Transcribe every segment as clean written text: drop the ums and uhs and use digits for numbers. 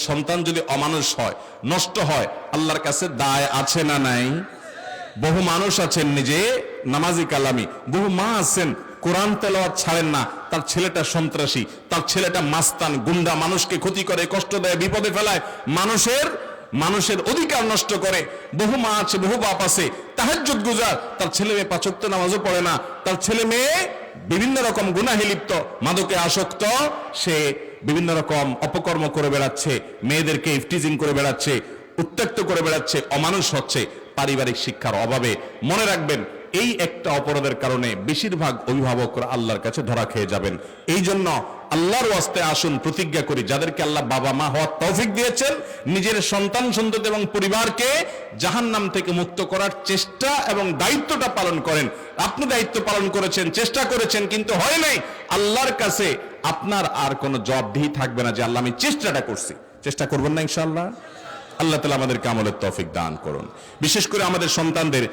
সন্তান যদি অমানুষ হয়, নষ্ট হয়, আল্লাহর কাছে দায় আছে না নাই? বহু মানুষ আছেন নিজে নামাজি কালামি, বহু মা আছেন কোরআন তেলাওয়াত ছাড়েন না, তার ছেলেটা সন্ত্রাসী, তার ছেলেটা মাস্তান, গুন্ডা, মানুষকে ক্ষতি করে, কষ্ট দেয়, বিপদে ফেলায়, মানুষের অধিকার নষ্ট করে। বহু মা আছে, বহু বাপ আছে তাহাজ্জুদ গুজার, তার ছেলে মেয়ে 5 ওয়াক্ত নামাজও পড়ে না, তার ছেলে মেয়ে বিভিন্ন রকম গুনাহে লিপ্ত, মাদকে আসক্ত, সে বিভিন্ন রকম অপকর্ম করে বেড়াচ্ছে, মেয়েদেরকে ইফটিজিং করে বেড়াচ্ছে, উত্ত্যক্ত করে বেড়াচ্ছে, অমানুষ হচ্ছে পারিবারিক শিক্ষার অভাবে। মনে রাখবেন, এই একটা অপরাধের কারণে বেশিরভাগ অভিভাবকরা আল্লাহর কাছে ধরা খেয়ে যাবেন। এই জন্য আল্লাহর ওয়াস্তে আসুন প্রতিজ্ঞা করি, যাদেরকে আল্লাহ বাবা মা হওয়ার তৌফিক দিয়েছেন, নিজের সন্তান সন্ততি এবং পরিবারকে জাহান্নাম থেকে মুক্ত করার চেষ্টা এবং দায়িত্বটা পালন করেন। আপনি দায়িত্ব পালন করেছেন, চেষ্টা করেছেন, কিন্তু হয় নাই, আল্লাহর কাছে আপনার আর কোনো জবাবদিহি থাকবে না যে আল্লাহ আমি চেষ্টাটা করছি। চেষ্টা করবেন না ইনশাআল্লাহ? আল্লাহ তাআলা আমাদেরকে আমলের তৌফিক দান করুন। বিশেষ করে আমাদের সন্তানদের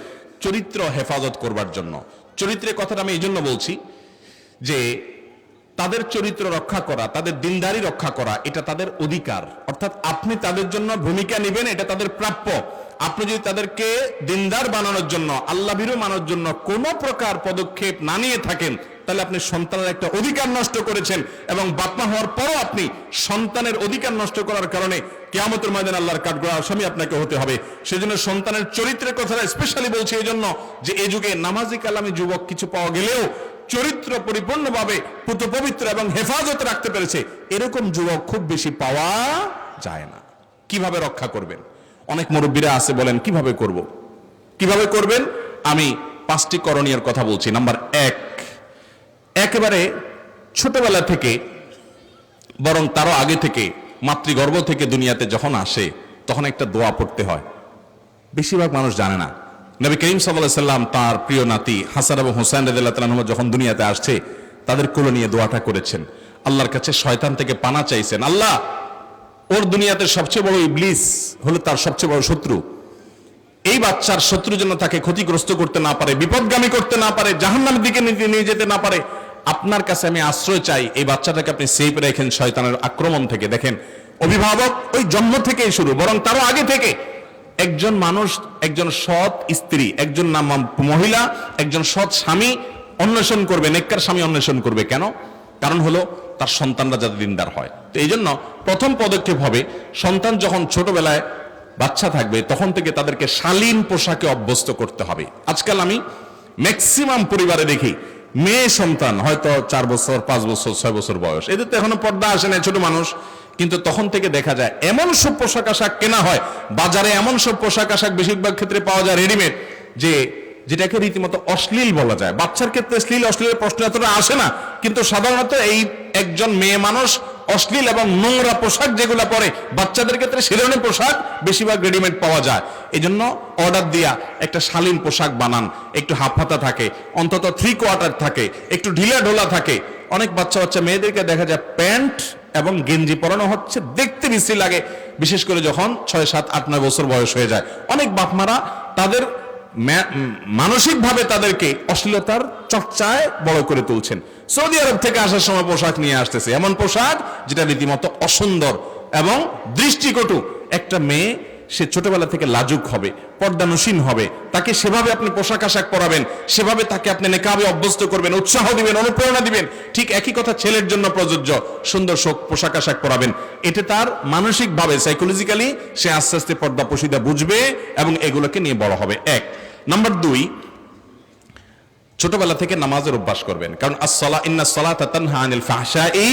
চরিত্র হেফাজত করবার জন্য। চরিত্রের কথাটা আমি এই জন্য বলছি যে তাদের চরিত্র রক্ষা করা, তাদের দিনদারি রক্ষা করা, এটা তাদের অধিকার। অর্থাৎ আপনি তাদের জন্য ভূমিকা নেবেন, এটা তাদের প্রাপ্য। আপনি যদি তাদেরকে দিনদার বানানোর জন্য, আল্লাহ ভীরু বানানোর জন্য কোনো প্রকার পদক্ষেপ না নিয়ে থাকেন, তাহলে আপনি সন্তানের একটা অধিকার নষ্ট করেছেন, এবং বাপমা হওয়ার পরও আপনি সন্তানের অধিকার নষ্ট করার কারণে কিয়ামতের ময়দানে আল্লাহর কাঠগড়ার আসামি আপনাকে হতে হবে। সেজন্য সন্তানের চরিত্রের কথাটা স্পেশালি বলছি এই জন্য যে এই যুগে নামাজি কালামি যুবক কিছু পাওয়া গেলেও চরিত্র পরিপূর্ণভাবে পুত পবিত্র এবং হেফাজত রাখতে পেরেছে, এরকম যুবক খুব বেশি পাওয়া যায় না। কিভাবে রক্ষা করবেন? অনেক মুরব্বীরা আছে, বলেন কিভাবে করবেন? আমি 5টি করণীয় কথা বলছি। নাম্বার 1, একেবারে ছোটবেলা থেকে, বরং তারও আগে থেকে, মাতৃগর্ভ থেকে দুনিয়াতে যখন আসে তখন একটা দোয়া পড়তে হয়। বেশিরভাগ মানুষ জানে না। নবী করিম সাল্লাল্লাহু আলাইহি সাল্লাম তার প্রিয় নাতি হাসান এবং হুসাইন রাদিয়াল্লাহু তাআলা আনহুম যখন দুনিয়াতে আসছে, তাদের কোলে নিয়ে দোয়াটা করেছেন, আল্লাহর কাছে শয়তান থেকে পানা চাইছেন। আল্লাহ, ওর দুনিয়াতে সবচেয়ে বড় ইবলিস হলো তার সবচেয়ে বড় শত্রু, এই বাচ্চার শত্রু যেন তাকে ক্ষতিগ্রস্ত করতে না পারে, বিপদগামী করতে না পারে, জাহান্নামের দিকে নিয়ে যেতে না পারে। আপনার কাছে আমি আশ্রয় চাই, এই বাচ্চাটাকে আপনি সেফ রাখেন শয়তানের আক্রমণ থেকে। দেখেন, অভিভাবক ওই জন্ম থেকেই শুরু, বরং তারও আগে থেকে একজন মানুষ, একজন সৎ স্ত্রী, একজন মহিলা, একজন সৎ স্বামী অন্বেষণ করবে, নেককার স্বামী অন্বেষণ করবে। কেন? কারণ হলো তার সন্তানরা যাতে দিনদার হয়। তো এই জন্য প্রথম পদক্ষেপ হবে, সন্তান যখন ছোটবেলায় বাচ্চা থাকবে তখন থেকে তাদেরকে শালীন পোশাকে অভ্যস্ত করতে হবে। আজকাল আমি ম্যাক্সিমাম পরিবারে দেখি মেয়ে সন্তান হয়তো 4 বছর, 5 বছর, 6 বছর বয়স, এদের তো এখনো পর্দা আসে না, ছোট মানুষ, কিন্তু তখন থেকে দেখা যায় এমন সব পোশাক আশাক কেনা হয় বাজারে, এমন সব পোশাক আশাক বেশিরভাগ ক্ষেত্রে পাওয়া যায় রেডিমেড, যেটাকে রীতিমতো অশ্লীল বলা যায়। বাচ্চার ক্ষেত্রে অশ্লীলের প্রশ্ন এতটা আসে না, কিন্তু সাধারণত এই একজন মেয়ে মানুষ অশ্লীল এবং নোংরা পোশাক যেগুলো পরে, বাচ্চাদের ক্ষেত্রে সে ধরনের পোশাক বেশিরভাগ রেডিমেড পাওয়া যায়। এই জন্য অর্ডার দিয়া একটা শালীন পোশাক বানান, একটু হাফ হাতা থাকে, অন্তত 3/4 থাকে, একটু ঢিলা ঢোলা থাকে। অনেক বাচ্চা মেয়েদেরকে দেখা যায় প্যান্ট এবং গেঞ্জি পরানো হচ্ছে, দেখতে বিশ্রী লাগে, বিশেষ করে যখন 6, 7, 8, 9 বছর বয়স হয়ে যায়। অনেক বাপমারা তাদের মানসিকভাবে তাদেরকে অশ্লীলতার চর্চায় বড় করে তুলছেন। সৌদি আরব থেকে আসার সময় পোশাক নিয়ে আসতেছে, এমন পোশাক যেটা রীতিমতো অসুন্দর এবং দৃষ্টিকটু। একটা মেয়ে, সে ছোটবেলা থেকে লাজুক হবে, পর্দানুশীন হবে, তাকে সেভাবে আপনি পোশাক আশাক পরাবেন, সেভাবে তাকে আপনি নেকাবে অভ্যস্ত করবেন, উৎসাহ দিবেন, অনুপ্রেরণা দিবেন। ঠিক একই কথা ছেলের জন্য প্রযোজ্য, সুন্দর পোশাক আশাক পরাবেন। এতে তার মানসিকভাবে, সাইকোলজিক্যালি সে আস্তে আস্তে পর্দা পশিদা বুঝবে এবং এগুলোকে নিয়ে বড় হবে। 1 নাম্বার 2, ছোটবেলা থেকে নামাজের অভ্যাস করবেন, কারণ ইন্নাস সালাতা তানহা আনিল ফাহশাই,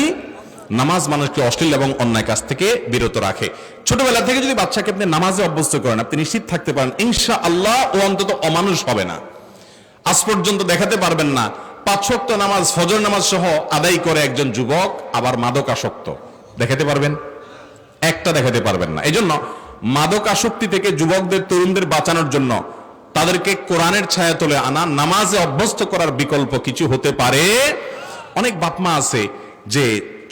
নামাজ মানুষকে অশ্লীল এবং অন্যায় কাজ থেকে বিরত রাখে। ছোটবেলা থেকে যদি বাচ্চাকে আপনি নামাজে অভ্যস্ত করেন, আপনি নিশ্চিত থাকতে পারেন ইনশাআল্লাহ ও অন্তত অমানুষ হবে না। আজ পর্যন্ত দেখাতে পারবেন না 5 ওয়াক্ত নামাজ, ফজর নামাজ সহ আদায় করে একজন যুবক আবার মাদকাসক্ত, দেখাতে পারবেন? একটা দেখাতে পারবেন না। এই জন্য মাদকাসক্তি থেকে যুবকদের, তরুণদের বাঁচানোর জন্য তাদেরকে কোরআনের ছায়া তলে আনা, নামাজে অভ্যস্ত করার বিকল্প কিছু হতে পারে। অনেক বাপমা আছে যে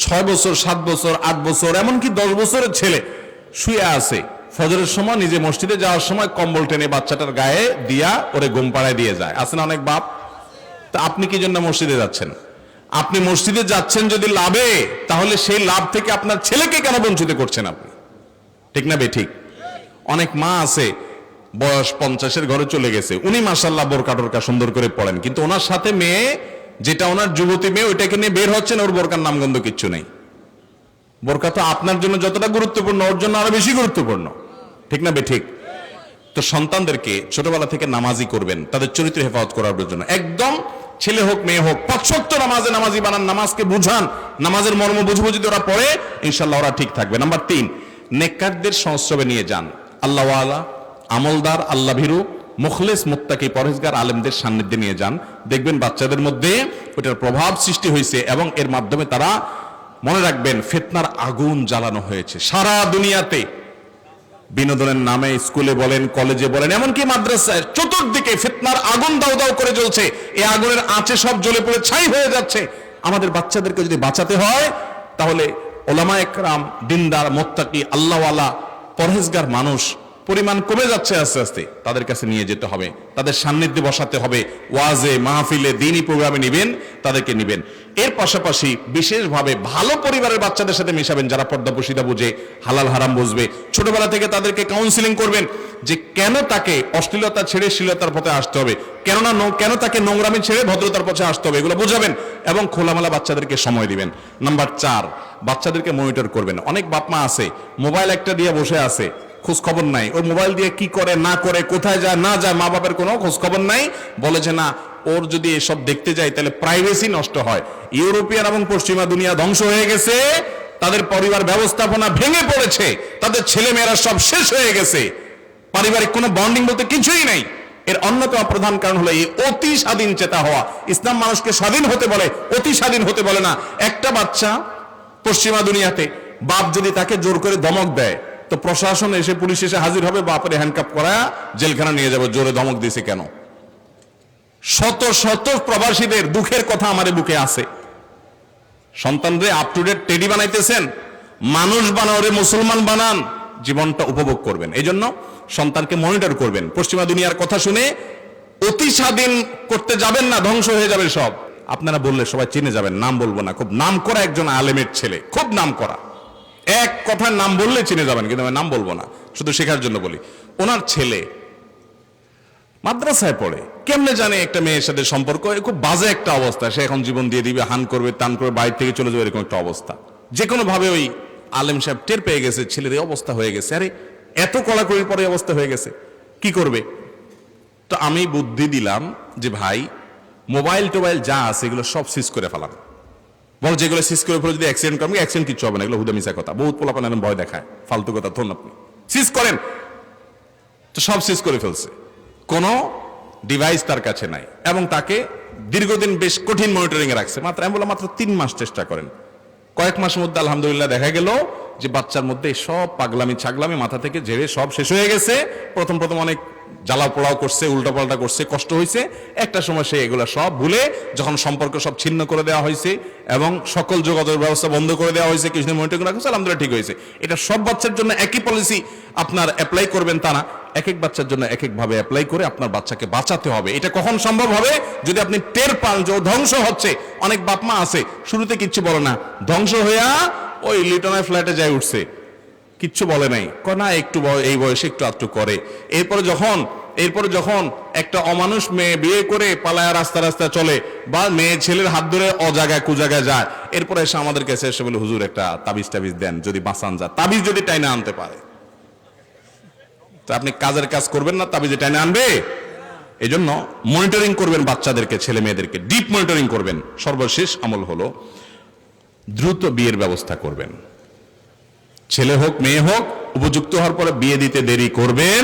6 বছর, 7 বছর, 8 বছর, এমনকি 10 বছরের ছেলে শুয়ে আছে, ফজরের সময় নিজে মসজিদে যাওয়ার সময় কম্বল টেনে বাচ্চাটার গায়ে দিয়া ওরে ঘুম পাড়ায় দিয়ে যায়। আছে না অনেক বাপ? তা আপনি কি জন্য মসজিদে যাচ্ছেন? আপনি মসজিদে যাচ্ছেন যদি লাভে, তাহলে সেই লাভ থেকে আপনার ছেলেকে কেন বঞ্চিত করছেন আপনি? ঠিক না বে ঠিক? অনেক মা আছে বয়স 50-এর ঘরে চলে গেছে, উনি মাশাআল্লাহ বোরকা টোরকা সুন্দর করে পড়েন, কিন্তু ওনার সাথে মেয়ে যেটা ওনার যুবতী মেয়ে ওইটাকে নিয়ে বের হচ্ছেন, ওর বোরকার নামগন্ধ কিচ্ছু নেই। বোরকা তো আপনার জন্য যতটা গুরুত্বপূর্ণ ওর জন্য আরো বেশি গুরুত্বপূর্ণ, ঠিক না বে ঠিক? তো সন্তানদেরকে ছোটবেলা থেকে নামাজি করবেন, তাদের চরিত্র হেফাজত করার জন্য। একদম ছেলে হোক মেয়ে হোক 5 ওয়াক্ত নামাজি বানান, নামাজকে বুঝান, নামাজের মর্ম বুঝবো যদি ওরা পড়ে ইনশাআল্লাহ ওরা ঠিক থাকবে। নাম্বার 3, নেককারদের সংস্রবে নিয়ে যান, আল্লাহওয়ালা, আমলদার, আল্লাহ ভীরু, মুখলেস, মুত্তাকি, পরহেজগার আলেমদের সান্নিধ্যে নিয়ে যান। দেখবেন বাচ্চাদের মধ্যে ওটার প্রভাব সৃষ্টি হয়েছে এবং এর মাধ্যমে তারা, মনে রাখবেন, ফিতনার আগুন জ্বালানো হয়েছে সারা দুনিয়াতে। বিনোদনের নামে স্কুলে বলেন, কলেজে বলেন, এমনকি মাদ্রাসায় চতুর্দিকে ফিতনার আগুন দাউ দাউ করে জ্বলছে। এই আগুনের আঁচে সব জ্বলে পড়ে ছাই হয়ে যাচ্ছে। আমাদের বাচ্চাদেরকে যদি বাঁচাতে হয় তাহলে ওলামায়ে কেরাম, দিনদার, মুত্তাকি, আল্লাহওয়ালা, পরহেজগার মানুষ পরিমাণ কমে যাচ্ছে আস্তে আস্তে, তাদের কাছে নিয়ে যেতে হবে, তাদের সান্নিধ্যে বসাতে হবে, ওয়াজে, মাহফিলে, দ্বীনি প্রোগ্রামে নিবেন, তাদেরকে নিবেন। এর পাশাপাশি বিশেষভাবে ভালো পরিবারের বাচ্চাদের সাথে মেশাবেন, যারা পর্দা প্রশিদা বুঝে, হালাল হারাম বুঝবে। ছোটবেলা থেকে তাদেরকে কাউন্সিলিং করবেন যে কেন তাকে অশ্লীলতা ছেড়ে শ্লীলতার পথে আসতে হবে, কেন তাকে নোংরামি ছেড়ে ভদ্রতার পথে আসতে হবে, এগুলো বোঝাবেন এবং খোলামেলা বাচ্চাদেরকে সময় দিবেন। নাম্বার 4, বাচ্চাদেরকে মনিটর করবেন। অনেক বাপ মা আছে মোবাইল একটা দিয়ে বসে আছে, খোঁজ খবর নাই, ওই মোবাইল দিয়ে কি করে না করে, কোথায় যায় না যায়, মা বাবার কোনো খোঁজ খবর নাই। বলে যে না, ওর যদি এসব দেখতে যায় তাহলে প্রাইভেসি নষ্ট হয়। ইউরোপিয়ান এবং পশ্চিমা দুনিয়া ধ্বংস হয়ে গেছে, তাদের পরিবার ব্যবস্থাপনা ভেঙে পড়েছে, তাদের ছেলে মেয়েরা সব শেষ হয়ে গেছে, পারিবারিক কোনো বন্ডিং বলতে কিছুই নাই। এর অন্যতম প্রধান কারণ হলো এই অতি স্বাধীন চেতা হওয়া। ইসলাম মানুষকে স্বাধীন হতে বলে, অতি স্বাধীন হতে বলে না। একটা বাচ্চা পশ্চিমা দুনিয়াতে বাপ যদি তাকে জোর করে ধমক দেয় তো প্রশাসন এসে, পুলিশ এসে হাজির হবে, বাপরে হ্যান্ডকাপ করা জেলখানা নিয়ে যাবে, জোরে ধমক দিয়েছে কেন। শত শত প্রবাসীদের দুঃখের কথা আমার বুকে আছে। সন্তানরে আপ টু ডেট টেডি বানাইতেছেন, মানুষ বানাও, মুসলমান বানান, জীবনটা উপভোগ করবেন। এই জন্য সন্তানকে মনিটর করবেন। পশ্চিমা দুনিয়ার কথা শুনে অতি স্বাধীন করতে যাবেন না, ধ্বংস হয়ে যাবে সব। আপনারা বললে সবাই চিনে যাবেন, নাম বলবো না, খুব নাম করা একজন আলেমের ছেলে, খুব নাম করা, এক কথার নাম বললে চিনে যাবেন, কিন্তু আমি নাম বলবো না, শুধু শেখার জন্য বলি। ওনার ছেলে মাদ্রাসায় পড়ে, কেমনে জানে একটা মেয়ের সাথে সম্পর্ক, খুব বাজে একটা অবস্থা, সে এখন জীবন দিয়ে দিবে, হান করবে, টান করবে, বাইরে থেকে চলে যাবে, এরকম একটা অবস্থা। যে কোনো ভাবে ওই আলেম সাহেব টের পেয়ে গেছে ছেলের এই অবস্থা হয়ে গেছে। আরে এত কড়াকড়ির পরে অবস্থা হয়ে গেছে, কি করবে? তো আমি বুদ্ধি দিলাম যে ভাই, মোবাইল টোবাইল যা আছে এগুলো সব সিজ করে ফেলাম। বল যেগুলো সিজ করে ফেলে যদি অ্যাক্সিডেন্ট করেন, অ্যাক্সিডেন্ট কিচ্ছু হবে না, এগুলো হুদা মিশা কথা, বহুত পোলাপান এখন ভয় দেখায়, ফালতু কথা। ধরুন আপনি সিজ করেন, তো সব সিজ করে ফেলছে, কোনো ডিভাইস তার কাছে নাই, এবং তাকে দীর্ঘদিন বেশ কঠিন মনিটরিং এ রাখছে। মাত্র আমি বললাম মাত্র 3 মাস চেষ্টা করেন। কয়েক মাসের মধ্যে আলহামদুলিল্লাহ দেখা গেল যে বাচ্চার মধ্যে সব পাগলামি ছাগলামি মাথা থেকে ঝেড়ে সব শেষ হয়ে গেছে। প্রথম অনেক জ্বালা পোড়াও করছে, উল্টাপাল্টা করছে, কষ্ট হয়েছে। একটা সময় সে এগুলা সব ভুলে, যখন সম্পর্ক সব ছিন্ন করে দেওয়া হয়েছে এবং সকল যোগাযোগ ব্যবস্থা বন্ধ করে দেওয়া হয়েছে, কিছুদিন মনিটরিং রাখছে, আলহামদুলিল্লাহ ঠিক হয়েছে। এটা সব বাচ্চার জন্য একই পলিসি আপনার অ্যাপ্লাই করবেন তা না, এক এক বাচ্চার জন্য এক এক ভাবে অ্যাপ্লাই করে আপনার বাচ্চাকে বাঁচাতে হবে। এটা কখন সম্ভব হবে? যদি আপনি টের পান যে ও ধ্বংস হচ্ছে। অনেক বাপ মা আছে শুরুতে কিচ্ছু বলে না, ধ্বংস হইয়া ওই লিটনের ফ্ল্যাটে যায় উঠছে, কিচ্ছু বলে নাই, না একটু এই বয়সে একটু আধটু করে। এরপরে যখন একটা অমানুষ মেয়ে বিয়ে করে পালায়া রাস্তা রাস্তা চলে, বা মেয়ে ছেলের হাত ধরে অজায়গায় কুজায়গায় যায়, এরপরে এসে আমাদের কাছে এসে বলে হুজুর একটা তাবিজ টাবিজ দেন, যদি বাঁচান যায়, তাবিজ যদি টাইনে আনতে পারে। তো আপনি কাজের কাজ করবেন না, তাবিজে টাইনে আনবে? এই জন্য মনিটরিং করবেন বাচ্চাদেরকে, ছেলে মেয়েদেরকে ডিপ মনিটরিং করবেন। সর্বশেষ আমল হলো দ্রুত বিয়ের ব্যবস্থা করবেন। ছেলে হোক মেয়ে হোক, উপযুক্ত হওয়ার পরে বিয়ে দিতে দেরি করবেন